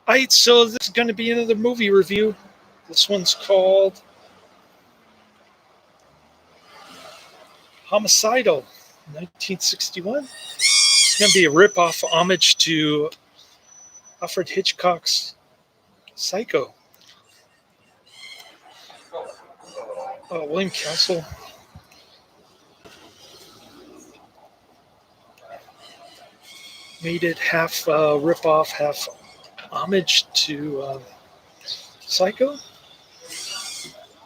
Alright, so this is going to be another movie review. This one's called Homicidal, 1961. It's going to be a rip-off homage to Alfred Hitchcock's Psycho. William Castle made it half rip-off, half homage to Psycho.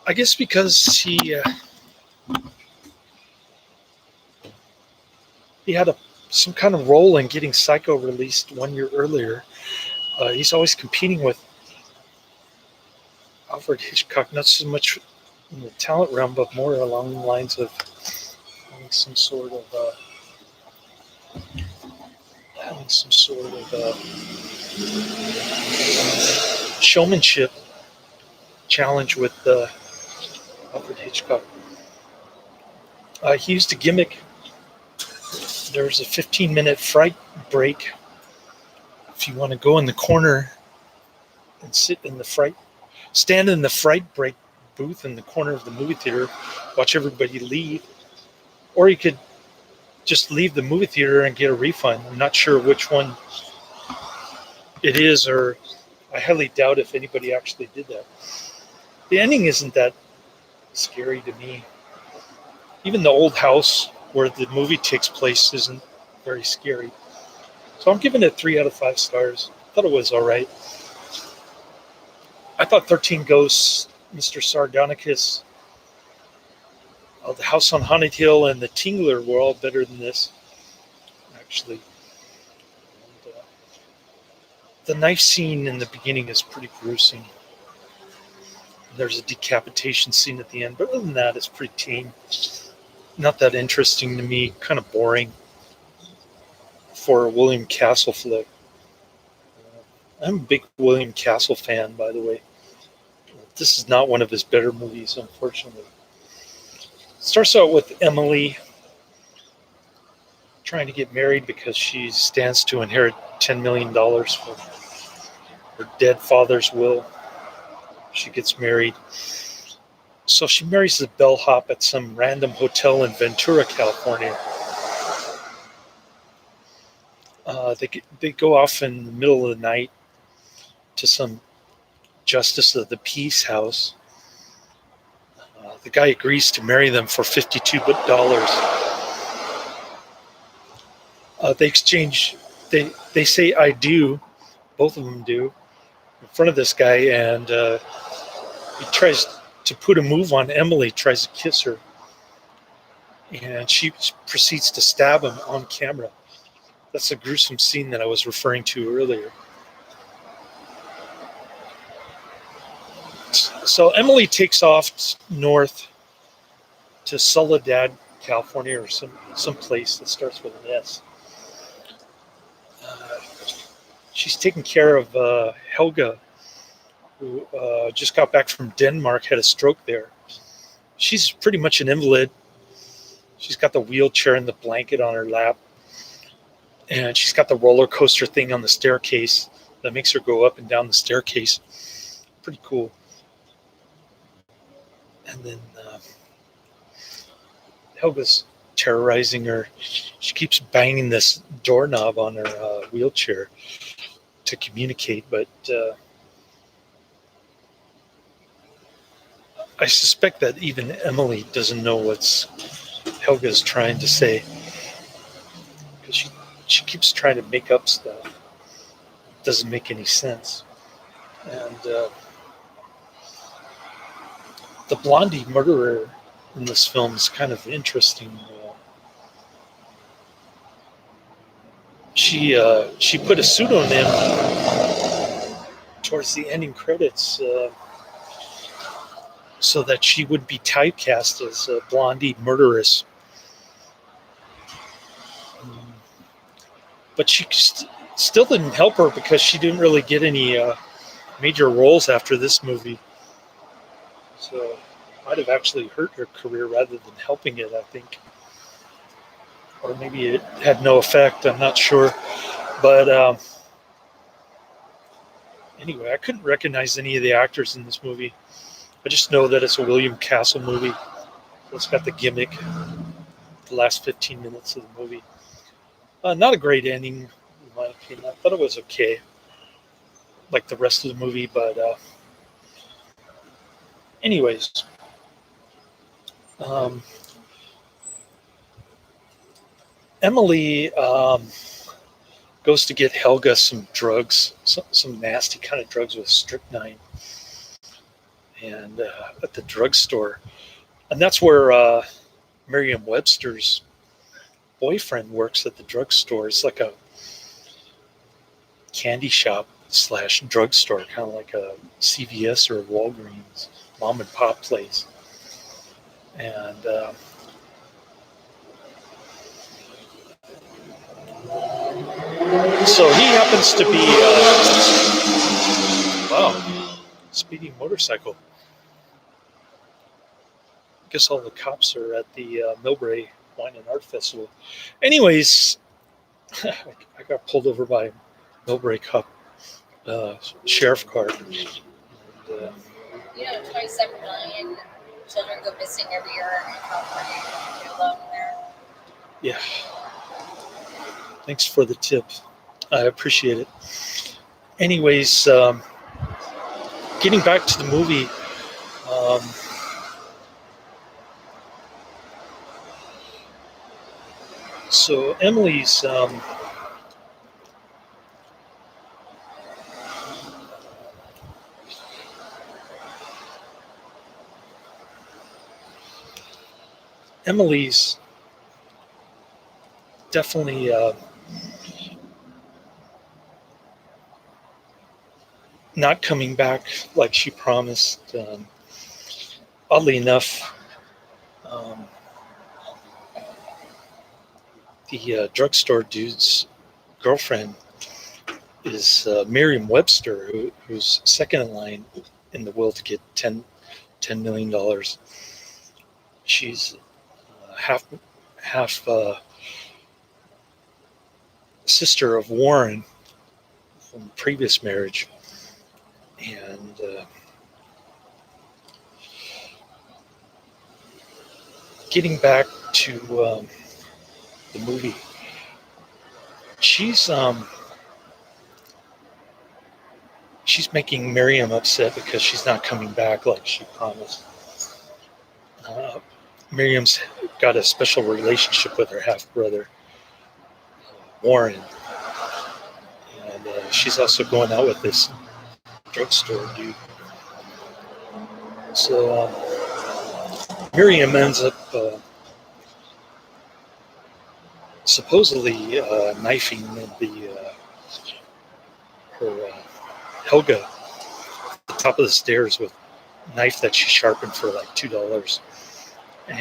I guess because he had some kind of role in getting Psycho released 1 year earlier. He's always competing with Alfred Hitchcock, not so much in the talent realm, but more along the lines of having some sort of showmanship challenge with Alfred Hitchcock. He used a gimmick. There's a 15-minute fright break. If you want to go in the corner and stand in the fright break booth in the corner of the movie theater, watch everybody leave, or you could just leave the movie theater and get a refund. I'm not sure which one it is, or I highly doubt if anybody actually did that. The ending isn't that scary to me. Even the old house where the movie takes place isn't very scary. So I'm giving it 3 out of 5 stars. Thought it was all right. I thought 13 Ghosts, Mr. Sardonicus, The House on Haunted Hill, and The Tingler were all better than this, actually. And, the knife scene in the beginning is pretty gruesome. There's a decapitation scene at the end, but other than that, it's pretty tame. Not that interesting to me, kind of boring for a William Castle flick. I'm a big William Castle fan, by the way. This is not one of his better movies, unfortunately. It starts out with Emily trying to get married because she stands to inherit $10 million from her dead father's will. She gets married. So she marries the bellhop at some random hotel in Ventura, California. They go off in the middle of the night to some justice of the peace house. The guy agrees to marry them for $52. They exchange. They say "I do." Both of them do in front of this guy, and he tries to put a move on Emily. Tries to kiss her, and she proceeds to stab him on camera. That's a gruesome scene that I was referring to earlier. So Emily takes off north to Soledad, California, or some place that starts with an S. She's taking care of Helga, who just got back from Denmark, had a stroke there. She's pretty much an invalid. She's got the wheelchair and the blanket on her lap. And she's got the roller coaster thing on the staircase that makes her go up and down the staircase. Pretty cool. And then Helga's terrorizing her. She keeps banging this doorknob on her wheelchair to communicate, but I suspect that even Emily doesn't know what Helga's trying to say, because she keeps trying to make up stuff. It doesn't make any sense. And the Blondie murderer in this film is kind of interesting. She put a pseudonym towards the ending credits so that she would be typecast as a Blondie murderess. But she still didn't help her because she didn't really get any major roles after this movie. So it might have actually hurt her career rather than helping it, I think. Or maybe it had no effect, I'm not sure. But Anyway, I couldn't recognize any of the actors in this movie. I just know that it's a William Castle movie. It's got the gimmick, the last 15 minutes of the movie. Not a great ending, in my opinion. I thought it was okay, like the rest of the movie, but anyways. Um, Emily goes to get Helga some drugs, some nasty kind of drugs with strychnine, and at the drugstore. And that's where Merriam-Webster's boyfriend works at the drugstore. It's like a candy shop slash drugstore, kind of like a CVS or a Walgreens mom and pop place. And so he happens to be, wow, speeding motorcycle. I guess all the cops are at the Millbrae Wine and Art Festival. Anyways, I got pulled over by a Millbrae cop sheriff car. And, 27 million children go missing every year in California. You're alone there. Yeah. Thanks for the tip. I appreciate it. Anyways, getting back to the movie, so Emily's definitely not coming back like she promised. Oddly enough, the drugstore dude's girlfriend is Merriam-Webster, who's second in line in the will to get $10 million. She's half sister of Warren from previous marriage, and getting back to the movie, she's making Miriam upset because she's not coming back like she promised. Miriam's got a special relationship with her half brother, Warren, and she's also going out with this drugstore dude. So Miriam ends up supposedly knifing her Helga at the top of the stairs with a knife that she sharpened for like $2. And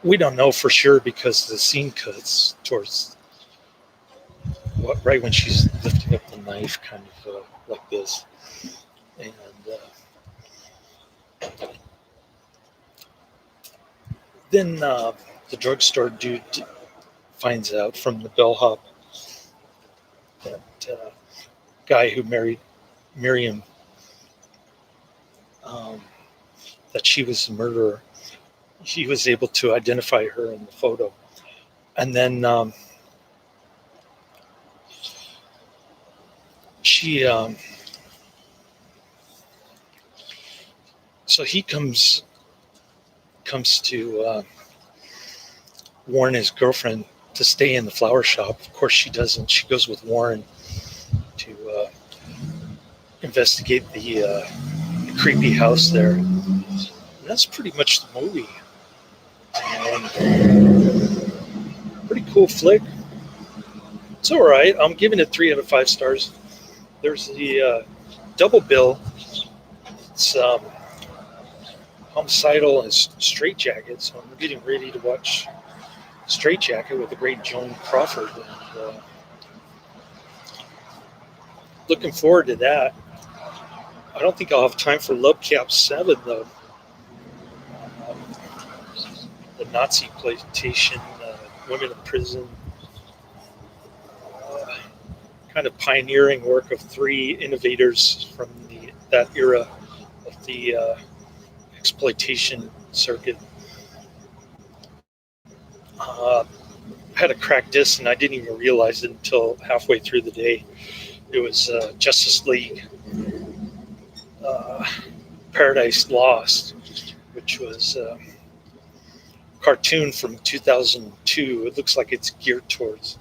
we don't know for sure because the scene cuts towards right when she's lifting up the knife, kind of like this. And then the drugstore dude finds out from the bellhop that guy who married Miriam, that she was the murderer. He was able to identify her in the photo. And then she, so he comes to warn his girlfriend to stay in the flower shop. Of course she doesn't. She goes with Warren to investigate the creepy house there. And that's pretty much the movie. Pretty cool flick. It's all right. I'm giving it 3 out of 5 stars. There's the double bill. It's Homicidal and Straight Jacket, so I'm getting ready to watch Straight Jacket with the great Joan Crawford. And, looking forward to that. I don't think I'll have time for Love Cap 7 though. The Nazi exploitation women in prison. Kind of pioneering work of three innovators from that era of the exploitation circuit. Had a cracked disc, and I didn't even realize it until halfway through the day. It was Justice League Paradise Lost, which was a cartoon from 2002. It looks like it's geared towards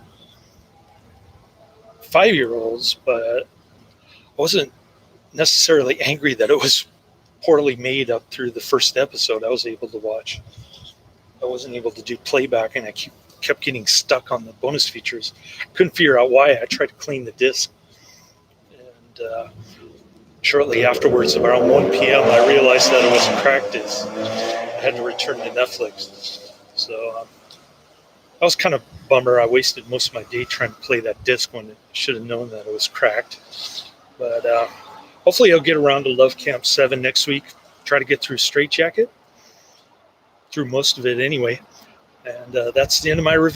5-year-olds, but I wasn't necessarily angry that it was poorly made up through the first episode I was able to watch. I wasn't able to do playback, and I kept getting stuck on the bonus features. Couldn't figure out why. I tried to clean the disc, and shortly afterwards, around 1 p.m., I realized that it was a cracked disc. I had to return to Netflix. So that was kind of a bummer. I wasted most of my day trying to play that disc when I should have known that it was cracked. But hopefully I'll get around to Love Camp 7 next week. Try to get through Straight Jacket. Through most of it anyway. And that's the end of my review.